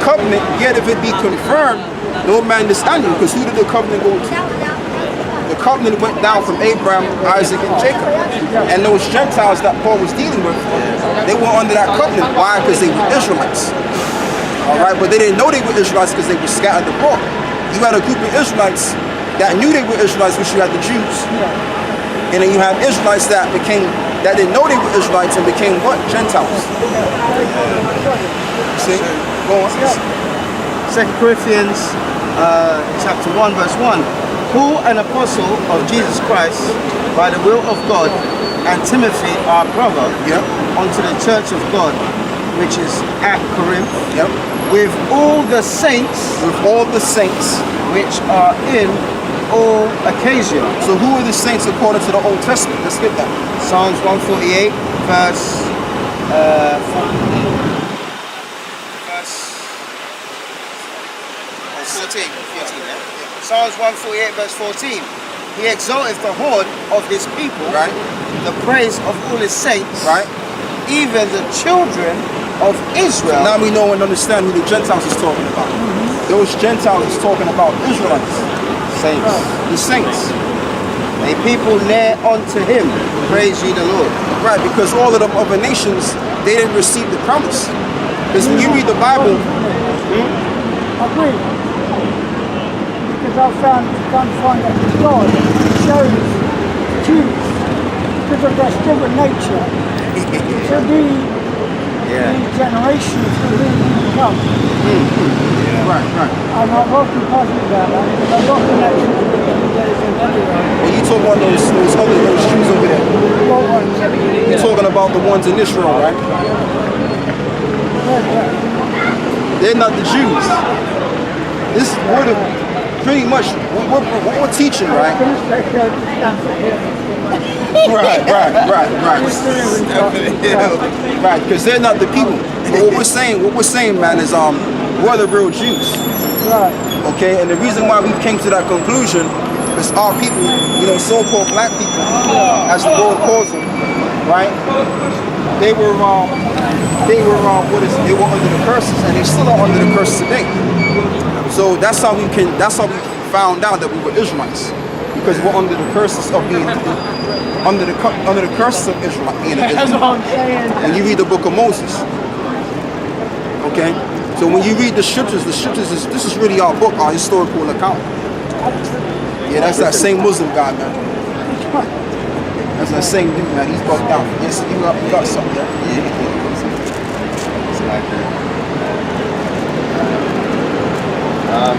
covenant, yet if it be confirmed, no man understand you. Because who did the covenant go to? The covenant went down from Abraham, Isaac, and Jacob. And those Gentiles that Paul was dealing with, they were under that covenant. Why? Because they were Israelites. All right, but they didn't know they were Israelites because they were scattered abroad. You had a group of Israelites that knew they were Israelites, which you had the Jews. And then you have Israelites that didn't know they were Israelites and became what? Gentiles. See? Go on. 2 Corinthians chapter 1 verse 1. Paul, an apostle of Jesus Christ, by the will of God, and Timothy, our brother, unto the church of God, which is at Corinth, with all the saints, which are in all occasion. So who are the saints according to the Old Testament? Let's get that. Psalms 148, verse 14. Psalms 148 verse 14. He exalteth the horn of his people, the praise of all his saints, even the children of Israel. So now we know and understand who the Gentiles is talking about. Those Gentiles is talking about Israelites. Saints. The saints. A people near unto him. Praise ye the Lord. Right, because all of the other nations, they didn't receive the promise. Because when you read the Bible, I can't find that God shows Jews, because of their stubborn nature, to be the generation through whom you come. Right. I'm not walking positive about that, because I've got connections with the Judaism anyway. Well, you talking about those Jews over there. What ones? You're talking about the ones in Israel, right? They're not the Jews. This is pretty much what we're teaching, right? Right, because they're not the people. But what we're saying, man, is we're the real Jews. Right. Okay, and the reason why we came to that conclusion is our people, so-called black people, as the world calls them, right? They were under the curses, and they still are under the curses today. So that's how we found out that we were Israelites, because we're under the curses of being under the curses of Israel, being an Israelite. When you read the book of Moses, okay. So when you read the scriptures this is really our book, our historical account. Yeah, that's that same Muslim guy, man. That's that same dude, man. He's bugged out. Yes, you got something there. It's like that.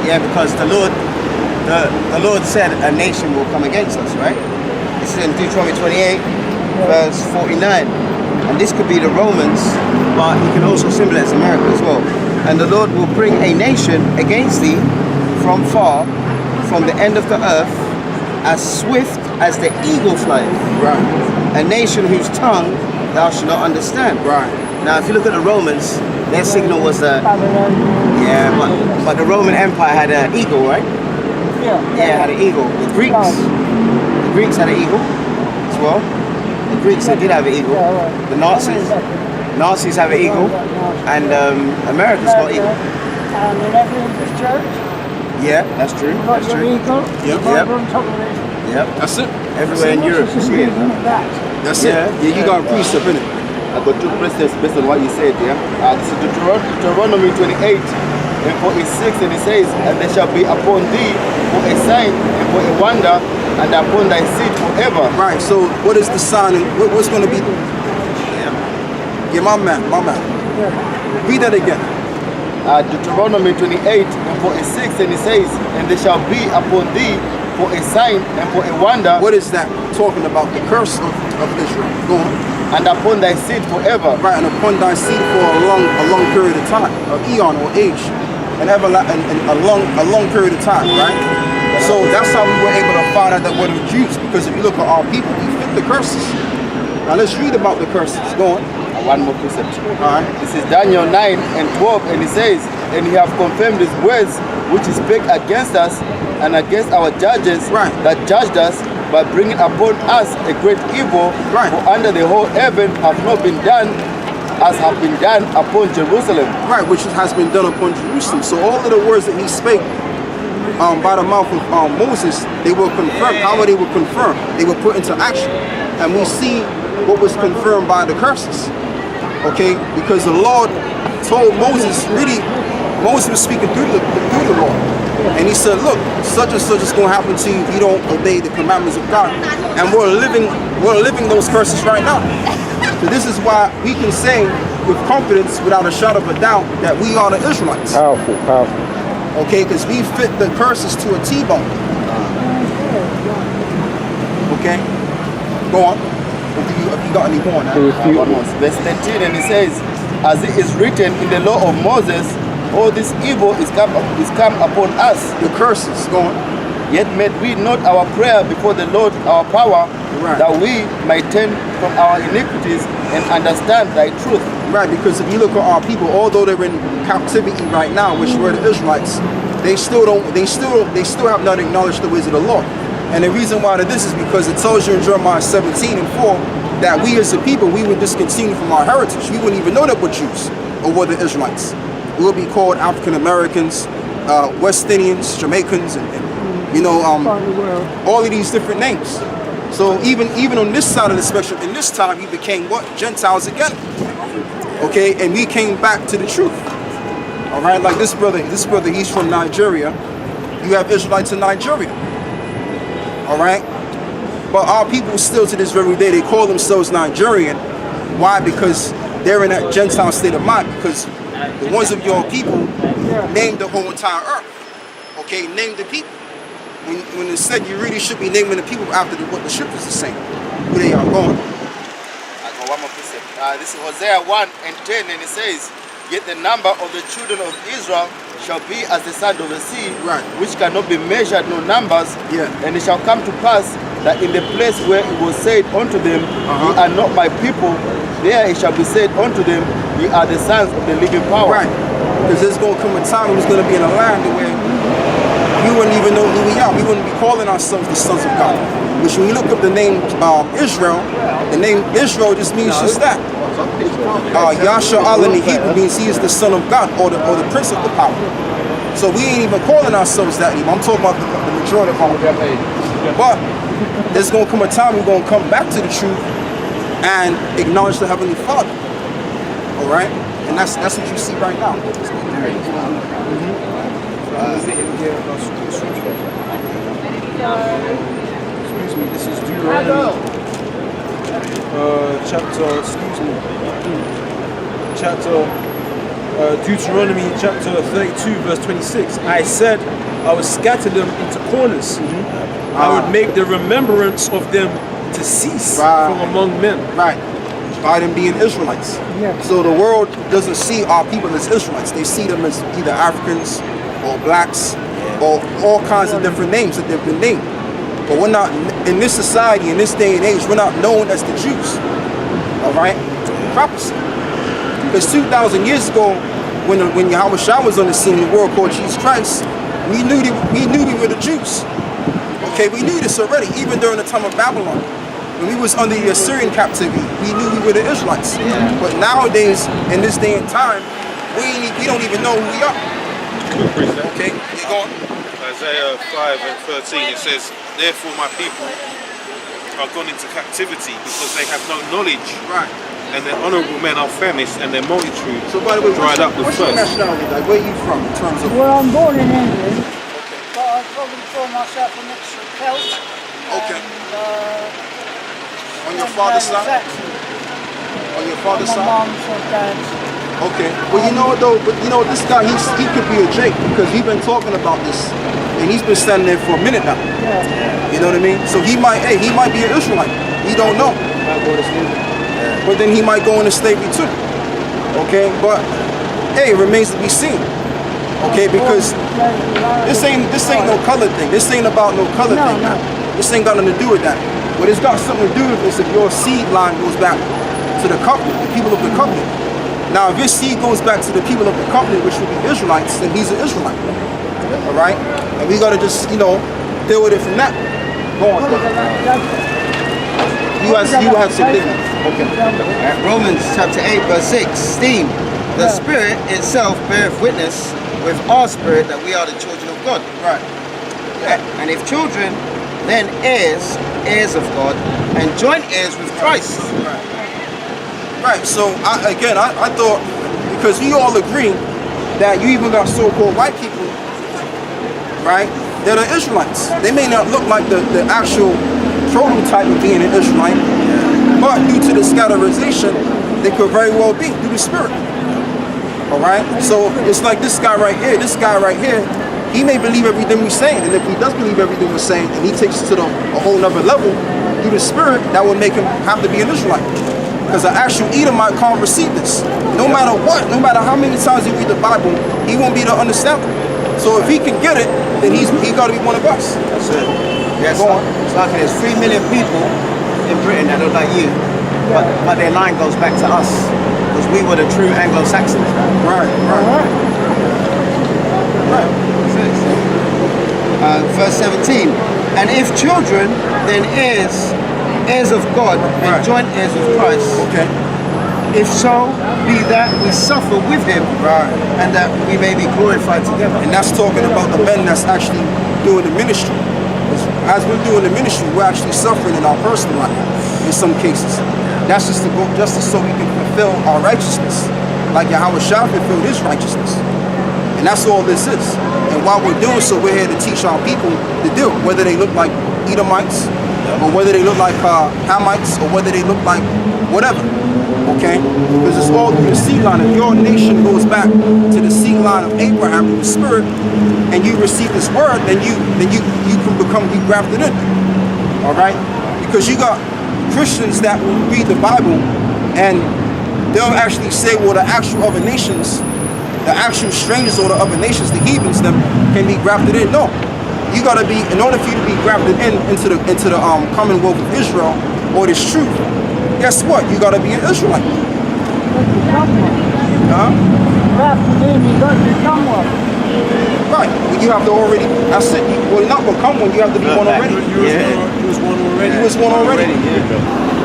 Because the Lord said a nation will come against us, right? This is in Deuteronomy 28, verse 49. And this could be the Romans, but you can also symbolize America as well. And the Lord will bring a nation against thee from far, from the end of the earth, as swift as the eagle flieth. Right. A nation whose tongue thou shalt not understand. Right. Now, if you look at the Romans, their signal was the but the Roman Empire had an eagle, right? Yeah, had an eagle. The Greeks had an eagle as well. The Greeks did have an eagle. The Nazis have an eagle, and America's got an eagle. And in every English church, yeah, that's true. That's true. Eagle, Yep. on top of it. Yep. That's it. Everywhere in Europe, you see it. That's it. Yeah, you got a precept in it. I got two precepts based on what you said, this is Deuteronomy 28 and 46, and it says, and they shall be upon thee for a sign and for a wonder, and upon thy seed forever. Right, so what is the sign and what's going to be? Yeah, my man. Read that again. Deuteronomy 28 and 46, and it says, and they shall be upon thee for a sign and for a wonder. What is that talking about? The curse of Israel. Go on. And upon thy seed forever. Right, and upon thy seed for a long period of time, or eon or age, and a long period of time, right? So that's how we were able to find out that we're the Jews, because if you look at our people, we fit the curses. Now let's read about the curses. Go on. One more precept. All right. This is Daniel 9 and 12, and it says, and he have confirmed his words which he spake against us and against our judges that judged us, by bringing upon us a great evil, for under the whole heaven have not been done as have been done upon Jerusalem. Right, which has been done upon Jerusalem. So all of the words that he spake by the mouth of Moses, they were confirmed. How were they were confirmed? They were put into action. And we see what was confirmed by the curses. Okay, because the Lord told Moses, really, Moses was speaking through the Lord. And he said, look, such and such is going to happen to you if you don't obey the commandments of God. And we're living those curses right now. So this is why we can say with confidence, without a shadow of a doubt, that we are the Israelites. Powerful, powerful. Okay, because we fit the curses to a T-bone. Okay, go on. If you got any more now. Verse 13, and it says, as it is written in the law of Moses, all this evil is come upon us. The curses, go on. Yet made we not our prayer before the Lord our power, Right. that we might turn from our iniquities and understand thy truth. Right, because if you look at our people, although they're in captivity right now, which were the Israelites, they still have not acknowledged the ways of the Lord. And the reason why this is because it tells you in Jeremiah 17:4 that we as a people, we would discontinue from our heritage. We wouldn't even know that we're Jews or we're the Israelites. We will be called African Americans, West Indians, Jamaicans, and all of these different names. So even on this side of the spectrum, in this time, we became what? Gentiles again. Okay, and we came back to the truth. All right, like this brother, he's from Nigeria. You have Israelites in Nigeria. All right, but our people still to this very day, they call themselves Nigerian. Why? Because they're in that Gentile state of mind. Because the ones of your people named the whole entire earth. Okay, name the people. When it said you really should be naming the people after what the scriptures are saying. Who they are going. I got one more precept. This is Hosea 1:10, and it says, yet the number of the children of Israel shall be as the sand of the sea, Right. which cannot be measured, no numbers. Yeah. And it shall come to pass that in the place where it was said unto them, ye are not my people, there it shall be said unto them, ye are the sons of the living power. Right. Because there's going to come a time when it's going to be in a land where we wouldn't even know who we are. We wouldn't be calling ourselves the sons of God. Which when you look up the name Israel, the name Israel just means just that. Yasha Allah in the Hebrew means he is the son of God or the prince of the power. So we ain't even calling ourselves that anymore. I'm talking about the majority of our people. But there's going to come a time we're going to come back to the truth and acknowledge the Heavenly Father. All right? And that's what you see right now. Excuse me, this is Deuteronomy. Deuteronomy chapter 32 verse 26. I said I would scatter them into corners. I would make the remembrance of them to cease from among men. Right. By them being Israelites. Yeah. So the world doesn't see our people as Israelites. They see them as either Africans or blacks or all kinds of different names that they've been named. But we're not, in this society, in this day and age, we're not known as the Jews. All right? Prophecy. Because 2,000 years ago, when Yahweh Shah was on the scene in the world called Jesus Christ, we knew we were the Jews. Okay, we knew this already, even during the time of Babylon. When we was under the Assyrian captivity, we knew we were the Israelites. But nowadays, in this day and time, we don't even know who we are. Okay, you go on. Isaiah 5:13, it says, therefore my people are gone into captivity because they have no knowledge. Right. And their honourable men are famished and their multitude So by the way, dried up with what's your thirst. nationality? Like, where are you from in terms of... Well, I'm born in England, but I probably call myself a mixture of Celt. Okay. And, On your father's side? Saxon. On your father's My side? mom's or dad's. Okay. Well, you know what though? But you know, this guy, he could be a Jake because he's been talking about this, and he's been standing there for a minute now. Yeah. You know what I mean? So he might be an Israelite. We don't know. But then he might go into slavery too. Okay. But hey, it remains to be seen. Okay, because this ain't no color thing. This ain't about no color thing. No. This ain't got nothing to do with that. What it's got something to do with is if your seed line goes back to the covenant, the people of the covenant. Now, if his seed goes back to the people of the covenant, which would be Israelites, then he's an Israelite. All right? And we got to just, deal with it from that. Go on. You have some dignity. Okay. Romans chapter 8 verse 16. The Spirit itself beareth witness with our spirit that we are the children of God. Right. Yeah. And if children, then heirs, heirs of God, and joint heirs with Christ. Right. So I thought, because we all agree that you even got so-called white people, right, that are Israelites. They may not look like the actual prototype of being an Israelite, but due to the scatterization, they could very well be through the Spirit. All right. So it's like this guy right here. This guy right here, he may believe everything we're saying, and if he does believe everything we're saying, and he takes it to a whole nother level through the Spirit, that would make him have to be an Israelite. Because the actual Edomite can't receive this. No matter what, no matter how many times he read the Bible, he won't be able to understand it. So if he can get it, then he got to be one of us. That's it. Yes. It's like there's 3 million people in Britain that look like you, but their line goes back to us, because we were the true Anglo-Saxons. Right. Verse 17. And if children, then heirs, heirs of God, and joint heirs with Christ. Okay. If so be that we suffer with him, and that we may be glorified together. And that's talking about the men that's actually doing the ministry. As we're doing the ministry, we're actually suffering in our personal life in some cases. That's just so we can fulfill our righteousness, like Yahweh Shah fulfilled his righteousness. And that's all this is. And while we're doing so, we're here to teach our people to do, whether they look like Edomites, or whether they look like Hamites, or whether they look like whatever. Okay? Because it's all through the seed line. If your nation goes back to the seed line of Abraham through the Spirit, and you receive this word, then you can become grafted in. All right? Because you got Christians that will read the Bible, and they'll actually say, well, the actual other nations, the actual strangers or the other nations, the heathens, them can be grafted in. No. You gotta be, in order for you to be grafted into the Commonwealth of Israel, or this truth, guess what? You gotta be an Israelite. Grafted in, you got to become one. Right. Well, you have to already, that's it. Well, you're not become one, you have to be one already. He was one already. He was one already.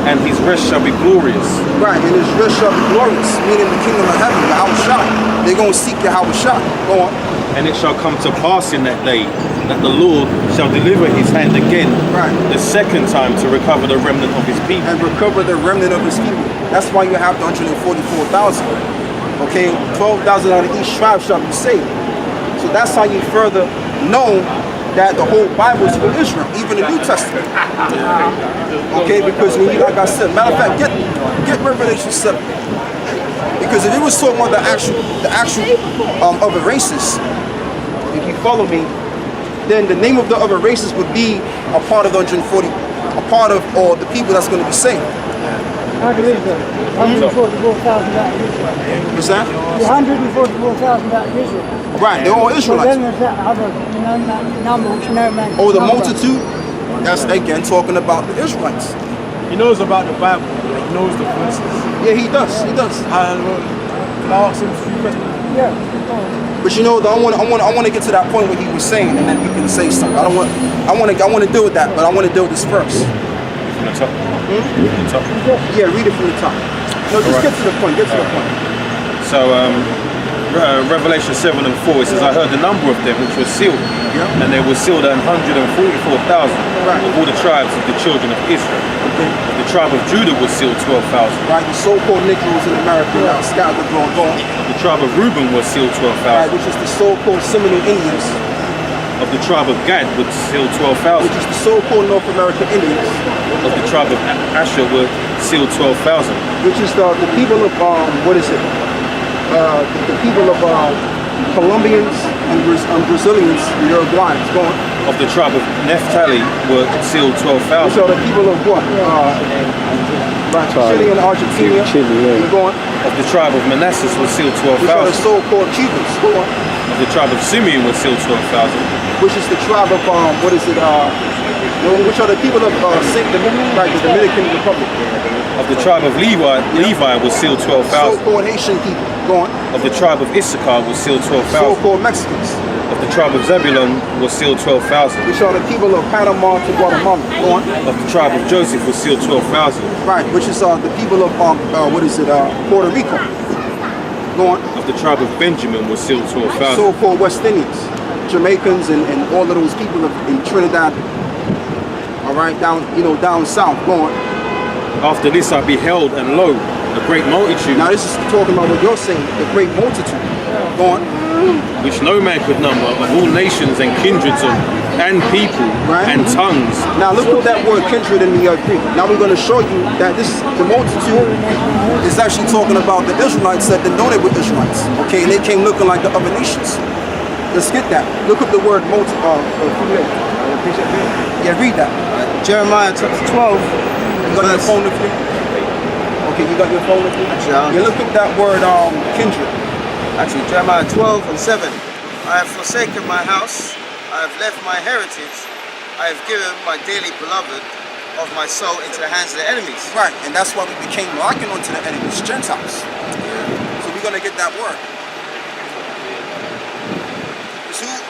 And his rest shall be glorious. Right, and his rest shall be glorious, meaning the kingdom of heaven, Yahweh Shah. They're going to seek Yahweh Shah. Go on. And it shall come to pass in that day that the Lord shall deliver his hand again, the second time, to recover the remnant of his people. And recover the remnant of his people. That's why you have the 144,000. Okay, 12,000 out of each tribe shall be saved. So that's how you further know that the whole Bible is for Israel, even the New Testament. Okay, because when you, like I said, matter of fact, get Revelation 7. Because if it was talking about the actual other races, if you follow me, then the name of the other races would be a part of the 140, a part of all the people that's going to be saved. How do you Israel? 144,000 out of Israel. What's that? 144,000 out of Israel. Right, they're all But Israelites. then there's that other number which no man can Oh, the number. multitude? That's again talking about the Israelites. He knows about the Bible. He knows the verses. Yeah, he does. He does. And I'll ask him a few questions. Yeah. But you know, I want to get to that point where he was saying, and then you can say something. I want to deal with that, but I want to deal with this first. From the top. From the top. Yeah, read it from the top. No, just get to the point. Get to the point. So, Revelation 7 and 4, it says, I heard the number of them which were sealed, and they were sealed 144,000 of all the tribes of the children of Israel. The tribe of Judah was sealed 12,000. Right, the so-called Negroes in America now scattered abroad. Go on. The tribe of Reuben was sealed 12,000. Right, which is the so-called Seminole Indians. Of the tribe of Gad was sealed 12,000. Which is the so-called North American Indians. Of the tribe of Asher were sealed 12,000. Which is the people of what is it? The people of Colombians and Brazilians and Uruguayans. Go on. Of the tribe of Naphtali were sealed 12,000. So the people of what? Chile and Argentina. Chile, yeah. Go on. Of the tribe of Manasseh was sealed Which are the 12,000. so-called Cubans. Go on. Of the tribe of Simeon was sealed 12,000. Which is the tribe of what is it? Which are the people of the Dominican Republic. Of the tribe of Levi was sealed 12,000. So-called Haitian people. Go on. Of the tribe of Issachar was sealed 12,000. So-called Mexicans. Of the tribe of Zebulun was sealed 12,000. Which are the people of Panama to Guatemala. Go on. Of the tribe of Joseph was sealed 12,000. Right, which is the people of Puerto Rico. Go on. Of the tribe of Benjamin was sealed 12,000. So-called West Indians, Jamaicans, and all of those people in Trinidad. All right, down south. Go on. After this I beheld, and lo, a great multitude. Now this is talking about what you're saying, the great multitude. Go on. Which no man could number, of all nations and kindreds and people and tongues. Now look at that word kindred in the Greek. Now we're going to show you that the multitude is actually talking about the Israelites that didn't know they were Israelites. Okay, and they came looking like the other nations. Let's get that. Look up the word yeah, read that. Jeremiah chapter 12. You got your phone with you? Okay, you got your phone with you? Actually, You look up that word kindred. Actually, Jeremiah 12 and 7. I have forsaken my house, I have left my heritage, I have given my dearly beloved of my soul into the hands of the enemies. Right, and that's why we became locking onto the enemies, Gentiles. So we're going to get that word.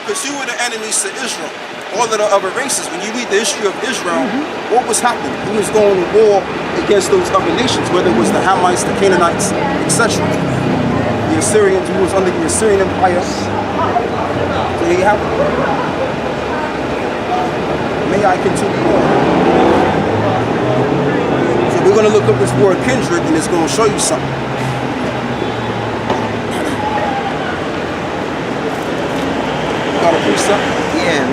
Because who were the enemies to Israel? All of the other races. When you read the history of Israel, what was happening? He was going to war against those other nations, whether it was the Hamites, the Canaanites, etc. The Assyrians, who was under the Assyrian Empire. So there you have it. May I continue on? So we're going to look up this word kindred, and it's going to show you something. You got a precept? Yeah.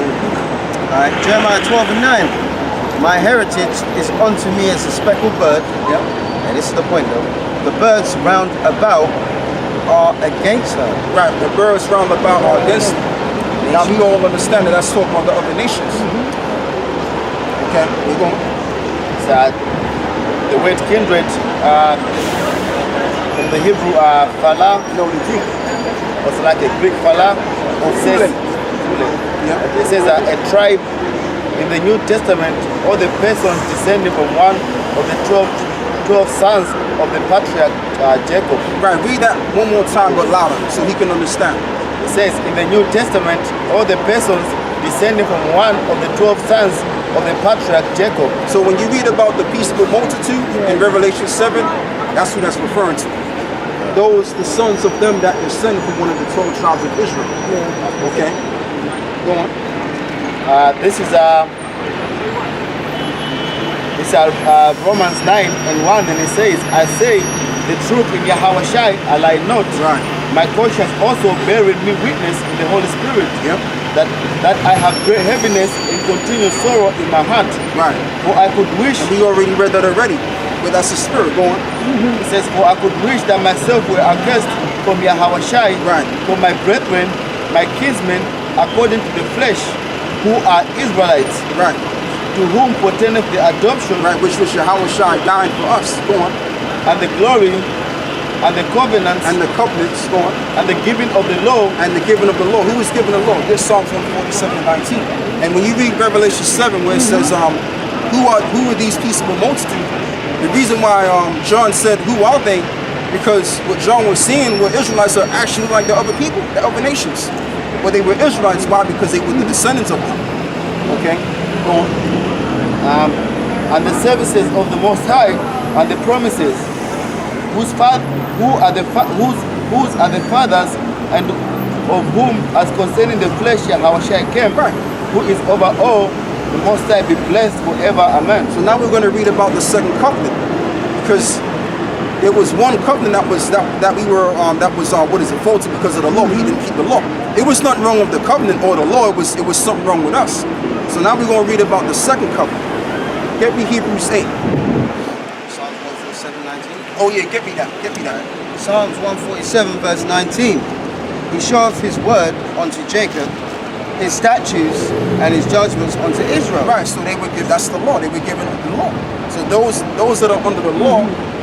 Alright, Jeremiah 12 and 9. My heritage is unto me as a speckled bird. Yep. And this is the point though. The birds round about are against her. Right, the birds round about are against them. Now we all understand that that's talking about the other nations. Okay, we're going. So the word kindred from the Hebrew fala, No, the Greek. was like a Greek fala. It says, Yeah. it says a tribe in the New Testament, all the persons descending from one of the 12 sons of the patriarch Jacob. Right, read that one more time but louder so he can understand. It says in the New Testament, all the persons descending from one of the 12 sons of the patriarch Jacob. So when you read about the peaceable multitude in Revelation 7, that's who that's referring to. Those, the sons of them that descend from one of the 12 tribes of Israel. Okay, go on. This is Romans 9 and 1, and it says, I say the truth in Yahweh Shai, I lie not. Right. My conscience also bearing me witness in the Holy Spirit, Yep. that I have great heaviness and continual sorrow in my heart. Right. For I could wish, And we already read that already. But that's the spirit. Go on. it says, for I could wish that myself were accursed from Yahweh Shai, Right. from my brethren, my kinsmen, according to the flesh, who are Israelites, Right. to whom pertaineth the adoption, Right, which was Yahweh Shai dying for us. Go on. and the glory, and the covenants, And the covenants. Go on. and the giving of the law. And the giving of the law. Who is giving the law? This Psalms 147 and 19. And when you read Revelation 7, where it says, who are these peaceable multitude? The reason why John said, who are they? Because what John was seeing were Israelites are actually like the other people, the other nations. But they were Israelites. Why? Because they were the descendants of them. Okay? Go on. And the services of the Most High, and the promises, whose are the fathers, and of whom, as concerning the flesh, Yahweh Shai came, Right. who is over all, the Most High be blessed forever. Amen. So now we're going to read about the second covenant, because there was one covenant that was faulty because of the law. We didn't keep the law. It was nothing wrong with the covenant or the law. It was something wrong with us. So now we're going to read about the second covenant. Get me Hebrews 8. Psalms 147, 19. Oh yeah, get me that. Get me that. Psalms 147 verse 19. He showeth his word unto Jacob, his statutes and his judgments unto Israel. Right. So they would give. That's the law. They were given the law. So those that are under the law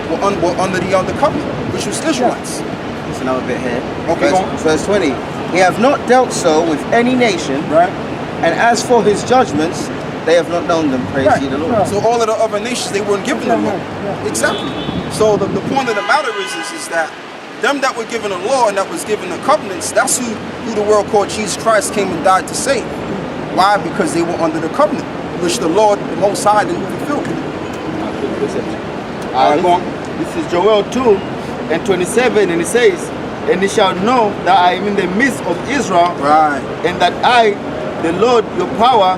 were under the other covenant, which was Israelites. There's another bit here. Okay, go on. Verse 20. He have not dealt so with any nation, Right. and as for his judgments, they have not known them. Praise ye the Lord. So all of the other nations, they weren't given the law. Exactly. So the point of the matter is that them that were given a law and that was given the covenants, that's who the world called Jesus Christ came and died to save. Why? Because they were under the covenant, which the Lord, the Most High, didn't fulfill. This is Joel 2 and 27, and it says, and ye shall know that I am in the midst of Israel, Right. and that I, the Lord your power,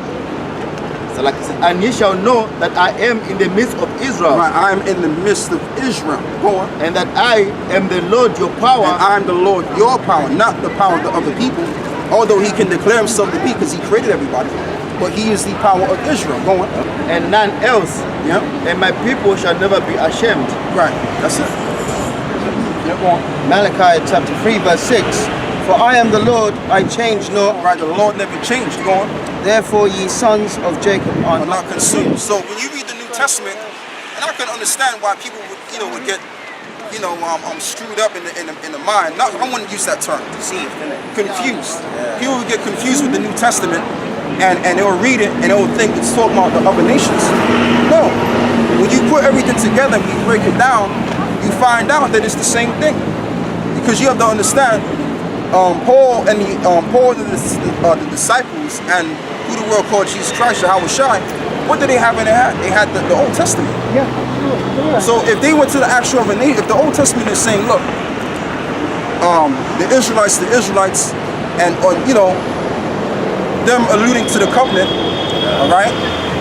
so like it says, and ye shall know that I am in the midst of Israel, Right. I am in the midst of Israel. Go on. and that I am the Lord your power. And I am the Lord, your power, not the power of the other people. Although he can declare himself to be, because he created everybody. But he is the power of Israel. Go on. And none else. Yep. And my people shall never be ashamed. Right. That's it. Yep. Go on. Malachi chapter 3 verse 6. For I am the Lord, I change not. Right. The Lord never changed. Go on. Therefore ye sons of Jacob are Are not consumed. So when you read the New Testament, and I can understand why people would get screwed up in the mind. Not, I wouldn't use that term. deceived, isn't it? Confused. People would get confused with the New Testament, and they'll read it and they'll think it's talking about the other nations. No. When you put everything together and you break it down, you find out that it's the same thing. Because you have to understand, Paul and the disciples and who the world called Jesus Christ, Yahweh Shai, what did they have in their hand? They had the Old Testament. Yeah, sure. So if they went to the actual if the Old Testament is saying, look, the Israelites, and them alluding to the covenant, all right?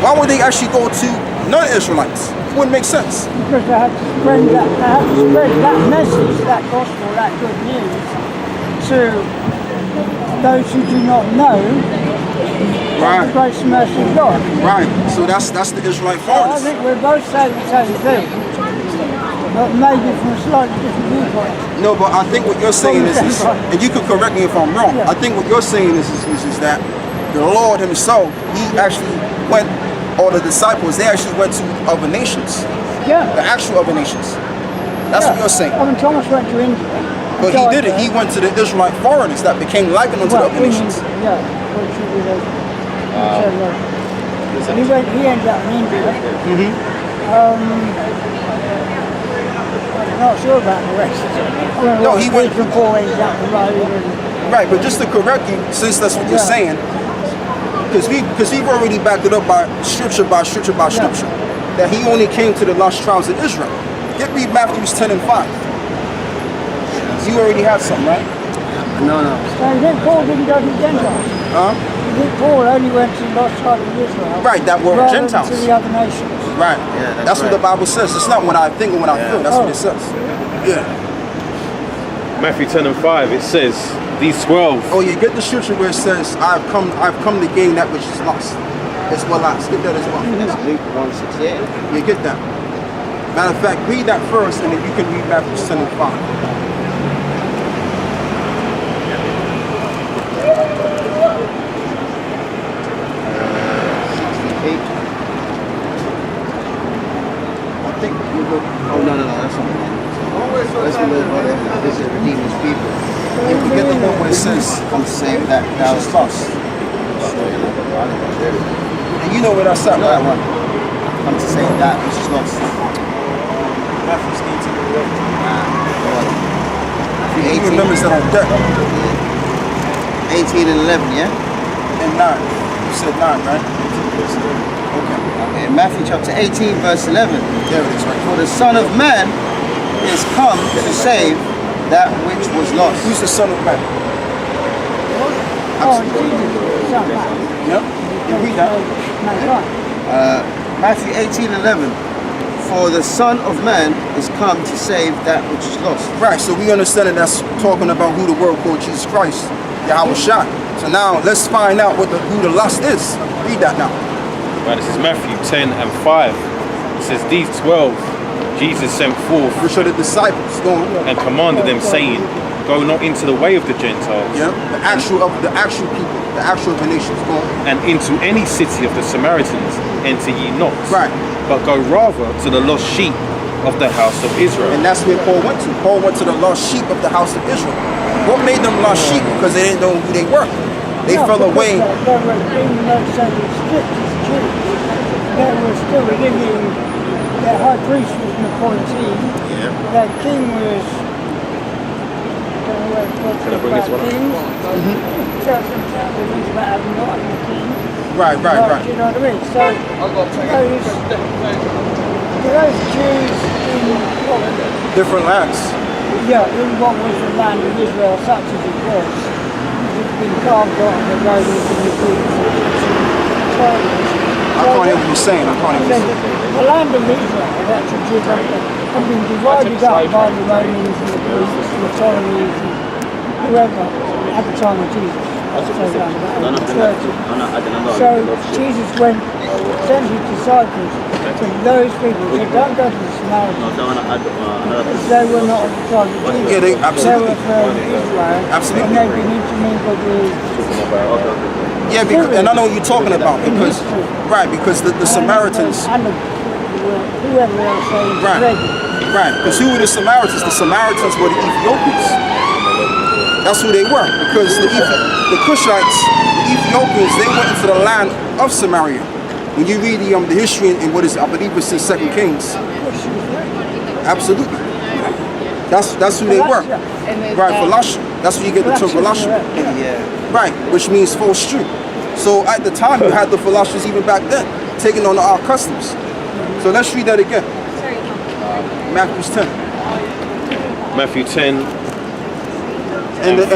Why would they actually go to non-Israelites? It wouldn't make sense. Because they had to spread that message, that gospel, that good news to those who do not know the grace and mercy of God. Right. So that's the Israelite I foreigners. think we're both saying the same thing, but maybe from a slightly different viewpoint. No, but I think what you're saying is and you can correct me if I'm wrong. Yeah. I think what you're saying is that the Lord himself, he actually went, or the disciples, they actually went to other nations. Yeah. The actual other nations. That's what you're saying. I mean, Thomas went to India. But he did it. He went to the Israelite foreigners that became likened unto the other nations. Yeah. And he ended up in India. I'm not sure about the rest. No, he went before he ended up the road. Right, but just to correct you, since that's what you're saying, because we've already backed it up by scripture, that he only came to the lost tribes of Israel. Read Matthew 10 and 5. You already have something, right? No. So you think Paul didn't go to the Gentiles? Huh? You think Paul only went to the lost tribes of Israel? Right, that were rather Gentiles. than to the other nations. Right. Yeah, that's what the Bible says. It's not what I think or what I feel. That's what it says. Yeah. Matthew 10 and 5, it says, these 12. Oh, you get the scripture where it says, I've come to gain that which is lost. As well as. Get that as well. That's Luke 1:68. You get that. Matter of fact, read that first and then you can read Matthew 10 and 5. I think you look. Oh no, that's not the one. Let's look. This is Redeemer's people. You can get the one where it says, Come save that thou which is lost. And you know where that's at, That right? one. Come to save that which is lost. Matthew 18 and 11. Matthew He remembers that on deck. 18 and 11, yeah? And 9. You said 9, right? Okay, Matthew chapter 18, verse 11. There it is, right? For the Son of Man is come to save that which was lost. Who's the Son of Man? Oh, Jesus. Son of Man. Yep. You read that. Matthew 18, 11. For the Son of Man is come to save that which is lost. Right, so we understand that that's talking about who the world called Jesus Christ, Yahweh Shai. So now let's find out who the lost is. Read that now. Right, this is Matthew 10 and 5. It says, these 12 Jesus sent forth Which are the disciples. Go on. and commanded them, saying, go not into the way of the Gentiles, Yeah, the actual people, the actual of the nations. Go on. and into any city of the Samaritans enter ye not, Right. but go rather to the lost sheep of the house of Israel. And that's where Paul went to. Paul went to the lost sheep of the house of Israel. What made them lost sheep? Because they didn't know who they were. They fell away. Even though so the scriptures Jews, they were still living. Their high priest was an appointee. Yeah. Their king was Can I bring this one? Tell some families about having not having a king. Right. Do you know what I mean? So, those Jews in Different lands. in what was the land of Israel, such as it was, it's been carved out of the Romans and the Greeks and the Italians. I can't hear what you're saying. I can't hear what you're saying. The land of Israel, the actual geographic, have been divided up by the Romans and the Greeks and the Ptolemies and whoever at the time of Jesus. So Jesus went, sent his disciples to those people. He said, don't go to the Samaritans. Because they were not of the tribe of Jesus. Yeah, they absolutely. They were from Israel. Absolutely. And they've been intermingled with. Yeah, because, and I know what you're talking about because the Samaritans. And whoever else they Right. Because who were the Samaritans? The Samaritans were the Ethiopians. That's who they were. Because the Cushites, the Ethiopians, they went into the land of Samaria. When you read the history in what is, I believe it's in 2 Kings. Absolutely. That's who they were. Right, Philastia. That's where you get the term Philastia. Right, which means false truth. So at the time you had the Philastians even back then, taking on our customs. So let's read that again. Matthew 10. Matthew 10. And the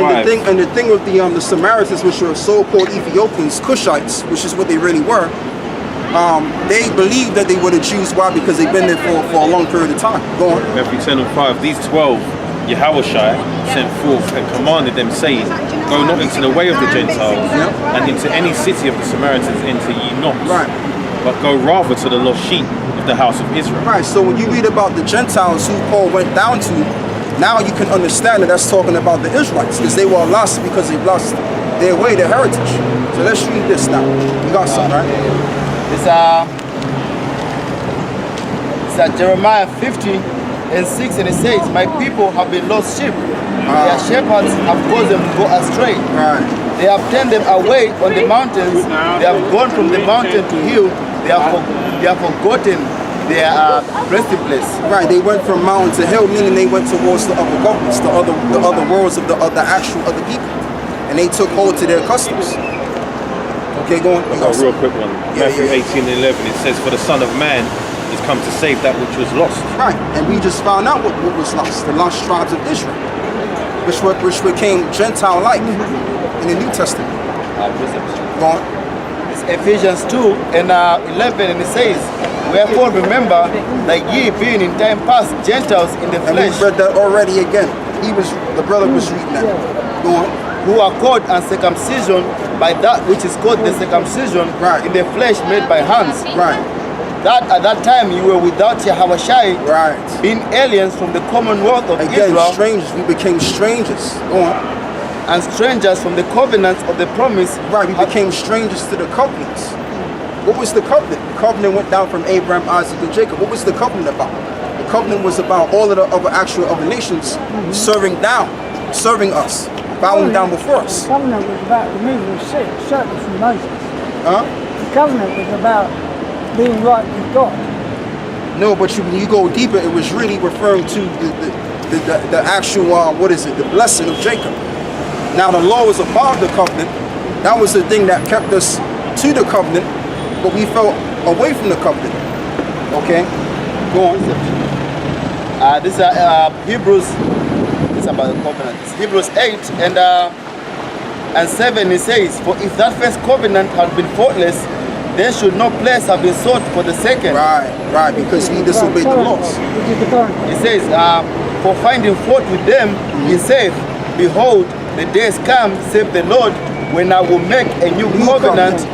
thing with the Samaritans, which were so-called Ethiopians, Cushites, which is what they really were, they believed that they were the Jews. Why? Because they've been there for a long period of time. Go on. Matthew 10:5. These 12 Yahushua sent forth and commanded them, saying, go not into the way of the Gentiles, and into any city of the Samaritans enter ye not, but go rather to the lost sheep of the house of Israel. Right, so when you read about the Gentiles who Paul went down to, now you can understand that that's talking about the Israelites, because they were lost because they lost their way, their heritage. So let's read this now. You got something, right? It's Jeremiah 50:6, and it says, my people have been lost sheep. Their shepherds have caused them to go astray. They have turned them away on the mountains. They have gone from the mountain to hill. They have forgotten their resting place. Right, they went from mountain to hill, meaning they went towards the other governments, the other worlds of the actual other people, and they took hold to their customs. Okay, go on. Real quick one. Matthew 18:11. It says, for the Son of Man is come to save that which was lost. Right, and we just found out what was lost, the lost tribes of Israel, which became Gentile-like in the New Testament. Go on. It's Ephesians 2:11, and it says, wherefore remember that ye being in time past Gentiles in the flesh. And we read that already again. The brother was reading that. Go on. Who are called uncircumcision by that which is called the circumcision in the flesh made by hands. Right. That at that time you were without Yahushua, being aliens from the commonwealth of Israel. Strangers. We became strangers. Go on. And strangers from the covenants of the promise. Right, we became strangers to the covenants. What was the covenant? The covenant went down from Abraham, Isaac, and Jacob. What was the covenant about? The covenant was about all of the other nations serving us, bowing down before us. The covenant was about removal of sin, certainly from Moses. The covenant was about being right with God. No, but when you go deeper, it was really referring to the actual, the blessing of Jacob. Now the law was a part of the covenant. That was the thing that kept us to the covenant, but we fell away from the covenant. Okay, go on. This is Hebrews. It's about the covenant. It's Hebrews 8:7. It says, for if that first covenant had been faultless, then should no place have been sought for the second. Right, because he disobeyed the laws. It says, for finding fault with them, he saith, behold, the days come, saith the Lord, when I will make a new covenant